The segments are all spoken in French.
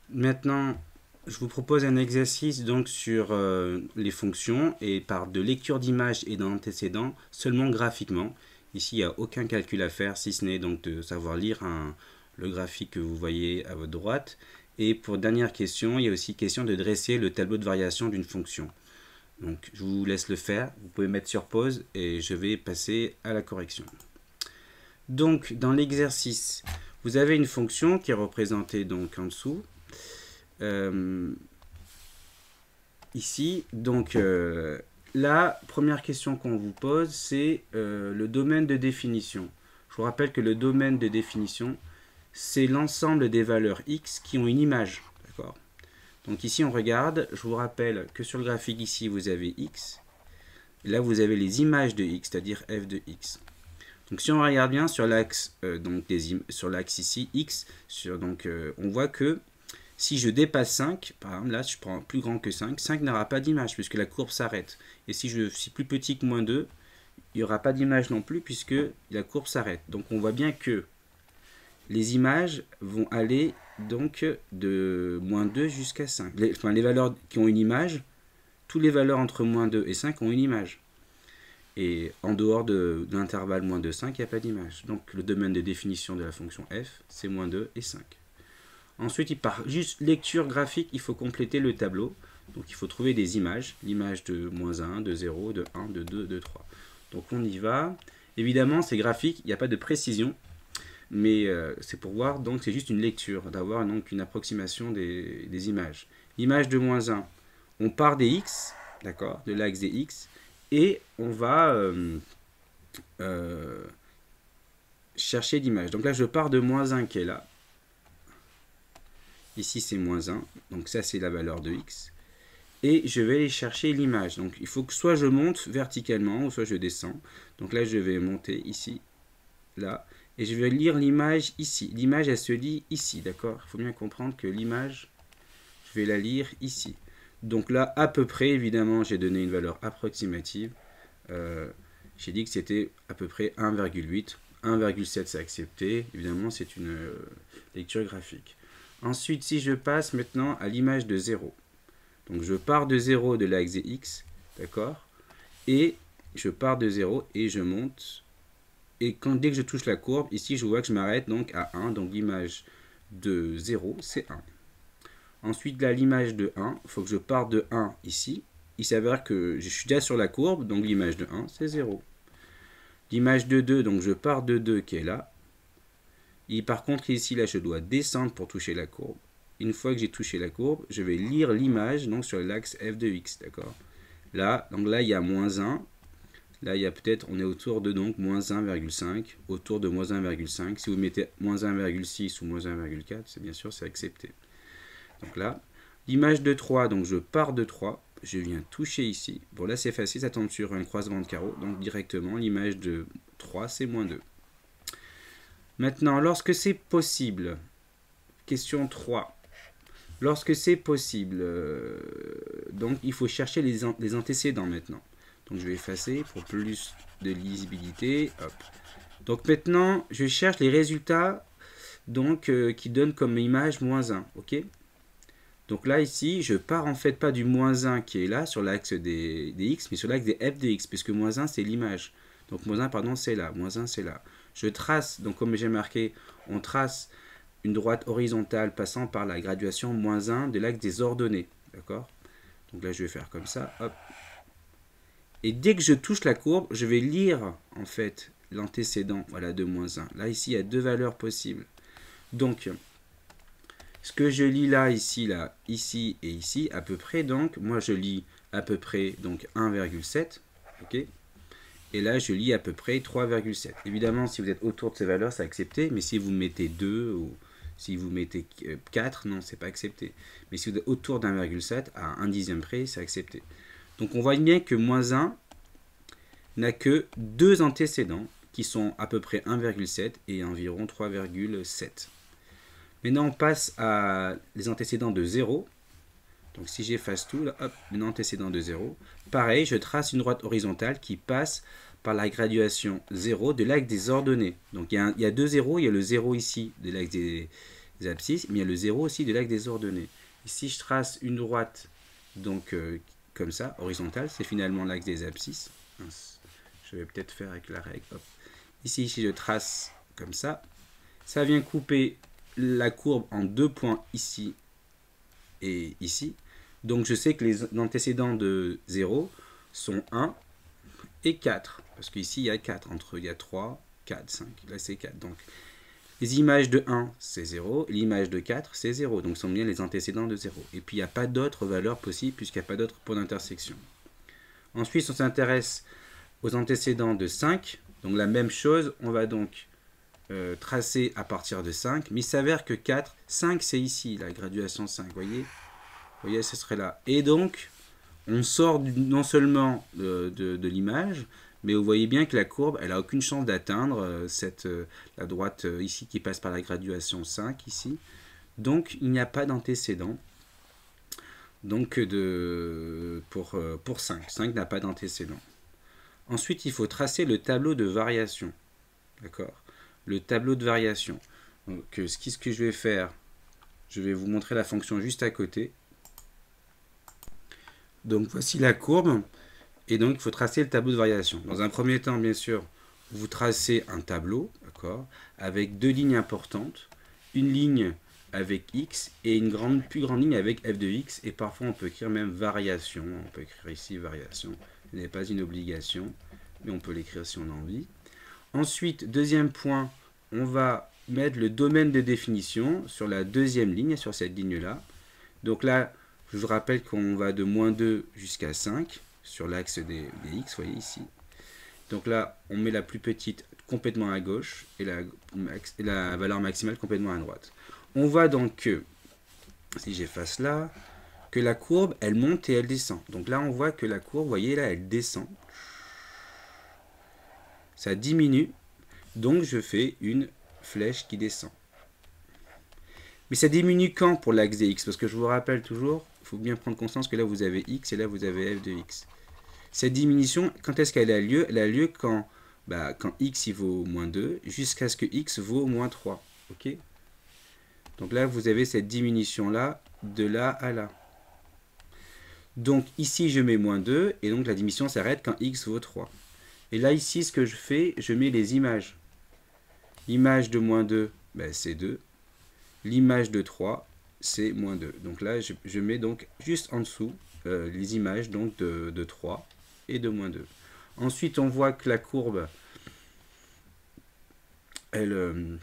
Maintenant, je vous propose un exercice donc sur les fonctions et par de lecture d'image et d'antécédents seulement graphiquement. Ici, il n'y a aucun calcul à faire si ce n'est donc de savoir lire le graphique que vous voyez à votre droite. Et pour dernière question, il y a aussi question de dresser le tableau de variation d'une fonction. Donc, je vous laisse le faire. Vous pouvez mettre sur pause et je vais passer à la correction. Donc, dans l'exercice, vous avez une fonction qui est représentée donc en dessous. Ici, donc la première question qu'on vous pose, c'est le domaine de définition. Je vous rappelle que le domaine de définition, c'est l'ensemble des valeurs x qui ont une image. D'accord. Donc ici, on regarde. Je vous rappelle que sur le graphique ici, vous avez x. Et là, vous avez les images de x, c'est-à-dire f de x. Donc si on regarde bien sur l'axe sur l'axe ici, x, on voit que si je dépasse 5, par exemple, là, je prends plus grand que 5, 5 n'aura pas d'image puisque la courbe s'arrête. Et si je suis plus petit que moins 2, il n'y aura pas d'image non plus puisque la courbe s'arrête. Donc on voit bien que les images vont aller donc de moins 2 jusqu'à 5. Les valeurs qui ont une image, toutes les valeurs entre moins 2 et 5 ont une image. Et en dehors de l'intervalle moins 2, 5, il n'y a pas d'image. Donc le domaine de définition de la fonction f, c'est moins 2 et 5. Ensuite, par juste lecture graphique, il faut compléter le tableau. Donc il faut trouver des images. L'image de moins 1, de 0, de 1, de 2, de 3. Donc on y va. Évidemment, c'est graphique, il n'y a pas de précision. Mais c'est pour voir, donc c'est juste une lecture, d'avoir donc une approximation des images. L'image de moins 1, on part des x, d'accord, de l'axe des x, et on va chercher l'image. Donc là, je pars de moins 1 qui est là. Ici, c'est moins 1. Donc ça, c'est la valeur de x. Et je vais aller chercher l'image. Donc il faut que soit je monte verticalement, ou soit je descends. Donc là, je vais monter ici, là. Et je vais lire l'image ici. L'image, elle se lit ici, d'accord? Il faut bien comprendre que l'image, je vais la lire ici. Donc là, à peu près, évidemment, j'ai donné une valeur approximative. J'ai dit que c'était à peu près 1,8. 1,7, c'est accepté. Évidemment, c'est une lecture graphique. Ensuite, si je passe maintenant à l'image de 0. Donc je pars de 0 de l'axe x, d'accord? Et je pars de 0 et je monte. Et dès que je touche la courbe, ici je vois que je m'arrête donc à 1. Donc l'image de 0, c'est 1. Ensuite, là, l'image de 1, il faut que je parte de 1 ici. Il s'avère que je suis déjà sur la courbe, donc l'image de 1, c'est 0. L'image de 2, donc je pars de 2 qui est là. Et par contre, ici, là, je dois descendre pour toucher la courbe. Une fois que j'ai touché la courbe, je vais lire l'image donc sur l'axe f de x, d'accord? Là, donc là, il y a moins 1. Là, il y a peut-être, on est autour de donc moins 1,5, autour de moins 1,5. Si vous mettez moins 1,6 ou moins 1,4, c'est bien sûr, c'est accepté. Donc là, l'image de 3, donc je pars de 3, je viens toucher ici. Bon, là, c'est facile, ça tombe sur un croisement de carreaux. Donc directement, l'image de 3, c'est moins 2. Maintenant, lorsque c'est possible, question 3. Lorsque c'est possible, donc il faut chercher les antécédents maintenant. Donc je vais effacer pour plus de lisibilité. Hop. Donc maintenant, je cherche les résultats donc, qui donnent comme image moins 1. Ok. Donc là, ici, je pars en fait pas du moins 1 qui est là, sur l'axe des x, mais sur l'axe des f de x, puisque moins 1, c'est l'image. Donc moins 1, pardon, c'est là. Moins 1, c'est là. Je trace, donc comme j'ai marqué, on trace une droite horizontale passant par la graduation moins 1 de l'axe des ordonnées. D'accord? Donc là, je vais faire comme ça. Hop. Et dès que je touche la courbe, je vais lire, en fait, l'antécédent, voilà, de moins 1. Là, ici, il y a deux valeurs possibles. Donc, ce que je lis là, ici, ici et ici, à peu près, donc, moi, je lis à peu près, donc, 1,7, ok? Et là, je lis à peu près 3,7. Évidemment, si vous êtes autour de ces valeurs, c'est accepté, mais si vous mettez 2 ou si vous mettez 4, non, c'est pas accepté. Mais si vous êtes autour d'1,7, à 1 dixième près, c'est accepté. Donc on voit bien que moins 1 n'a que deux antécédents, qui sont à peu près 1,7 et environ 3,7. Maintenant, on passe à les antécédents de 0. Donc si j'efface tout, là, hop, un antécédent de 0. Pareil, je trace une droite horizontale qui passe par la graduation 0 de l'axe des ordonnées. Donc il y a deux zéros, il y a le 0 ici de l'axe abscisses, mais il y a le 0 aussi de l'axe des ordonnées. Et si je trace une droite, donc comme ça, horizontale, c'est finalement l'axe des abscisses. Je vais peut-être faire avec la règle. Hop. Ici, si je trace comme ça vient couper la courbe en 2 points ici et ici. Donc je sais que les antécédents de 0 sont 1 et 4. Parce qu'ici, il y a 4. Entre eux, il y a 3, 4, 5. Là, c'est 4. Donc, les images de 1, c'est 0. L'image de 4, c'est 0. Donc, ce sont bien les antécédents de 0. Et puis, il n'y a pas d'autres valeurs possibles puisqu'il n'y a pas d'autres points d'intersection. Ensuite, on s'intéresse aux antécédents de 5. Donc, la même chose. On va donc tracer à partir de 5. Mais il s'avère que 4, 5, c'est ici, la graduation 5. Vous voyez, ce serait là. Et donc, on sort non seulement de l'image, mais vous voyez bien que la courbe, elle n'a aucune chance d'atteindre la droite ici qui passe par la graduation 5 ici. Donc il n'y a pas d'antécédent. Donc pour 5. 5 n'a pas d'antécédent. Ensuite, il faut tracer le tableau de variation. D'accord? Le tableau de variation. Donc ce que je vais faire, je vais vous montrer la fonction juste à côté. Donc voici la courbe, et donc il faut tracer le tableau de variation. Dans un premier temps, bien sûr, vous tracez un tableau, d'accord, avec 2 lignes importantes, une ligne avec x et une plus grande ligne avec f de x, et parfois on peut écrire même variation, on peut écrire ici variation, ce n'est pas une obligation, mais on peut l'écrire si on a envie. Ensuite, deuxième point, on va mettre le domaine de définition sur la deuxième ligne, sur cette ligne-là. Donc là, je vous rappelle qu'on va de moins 2 jusqu'à 5 sur l'axe des x, vous voyez ici. Donc là, on met la plus petite complètement à gauche et la valeur maximale complètement à droite. On voit donc que, si j'efface là, que la courbe, elle monte et elle descend. Donc là, on voit que la courbe, vous voyez là, elle descend. Ça diminue. Donc je fais une flèche qui descend. Mais ça diminue quand pour l'axe des x? Parce que je vous rappelle toujours, il faut bien prendre conscience que là vous avez x et là vous avez f de x. Cette diminution, quand est-ce qu'elle a lieu? Elle a lieu quand, quand x il vaut moins 2 jusqu'à ce que x vaut moins 3. Okay, donc là vous avez cette diminution là de là à là. Donc ici je mets moins 2 et donc la diminution s'arrête quand x vaut 3. Et là ici ce que je fais, je mets les images. L'image de moins 2, c'est 2. L'image de 3, c'est moins 2. Donc là, je mets donc juste en dessous les images donc de 3 et de moins 2. Ensuite, on voit que la courbe, elle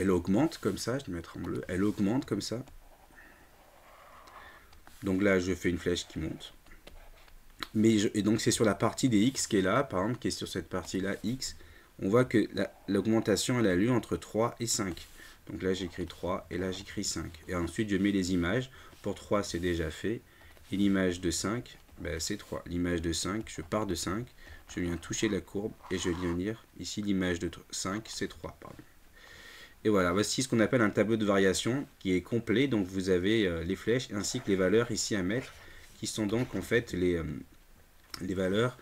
augmente comme ça. Je vais mettre en bleu. Elle augmente comme ça. Donc là, je fais une flèche qui monte. Et donc, c'est sur la partie des x qui est là, par exemple, qui est sur cette partie-là, x. On voit que l'augmentation, elle a lieu entre 3 et 5. Donc là, j'écris 3 et là, j'écris 5. Et ensuite, je mets les images. Pour 3, c'est déjà fait. Et l'image de 5, c'est 3. L'image de 5, je pars de 5. Je viens toucher la courbe et je viens lire. Ici, l'image de 5, c'est 3. Pardon. Et voilà, voici ce qu'on appelle un tableau de variation qui est complet. Donc, vous avez les flèches ainsi que les valeurs ici à mettre, qui sont donc en fait les valeurs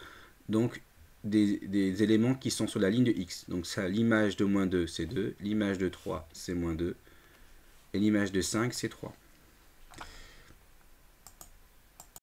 donc des éléments qui sont sur la ligne de x. Donc ça, l'image de moins 2, c'est 2. L'image de 3, c'est moins 2. Et l'image de 5, c'est 3.